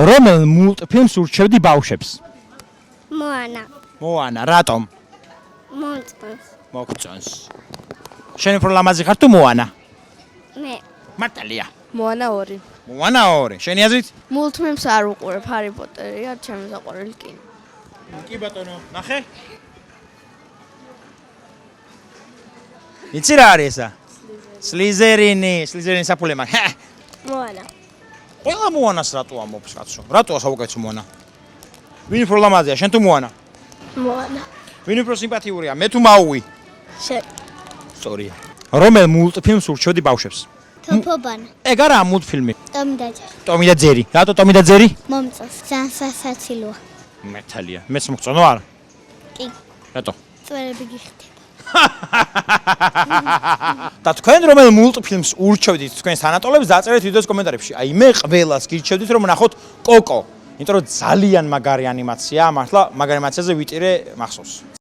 რომელ მულტფილმს ურჩევდი ბავშვებს? მოანა. მოანა, რატომ? მომწონს. მოგწონს. შენ უფრო ლამაზი ხარ თუ მოანა? მე. მართალია. მოანა 2. მოანა 2. შენი აზრით? მულტფილმს არ უყურებ, ჰარი პოტერია, ჩემი საყვარელი კინო. კი ბატონო, ნახე. იცი რა არის ესა? სლიზერინი საფულე მაგ. მოანა. ყველა მოანას რატო ამბობს კაცო? რატოა საუკეთესო მოანა? ვინ უფრო ლამაზია, შენ თუ მოანა? მოანა. ვინ უფრო სიმპათიურია, მე თუ მაუი? შენ. სწორია. რომელ მულტფილმს ურჩევდი ბავშვებს? თოფობანა. ეგ არა მულტფილმი. ტომი და ჯერი. ტომი და ძერი. რატო ტომი და ძერი? მომწონს. ძალიან სასაცილოა. მეთალია. მეც მოგწონო არა? კი. რატო? წვერები გიხდება. და თქვენ რომელ მულტფილმს ურჩევდით თქვენს თანატოლებს დაწერეთ ვიდეოს კომენტარებში. აი მე ყველას გირჩევდით რომ ნახოთ კოკო. იმიტომ რომ ძალიან მაგარი ანიმაცია, მართლა მაგარი ანიმაციაზე ვიტირე მახსოვს.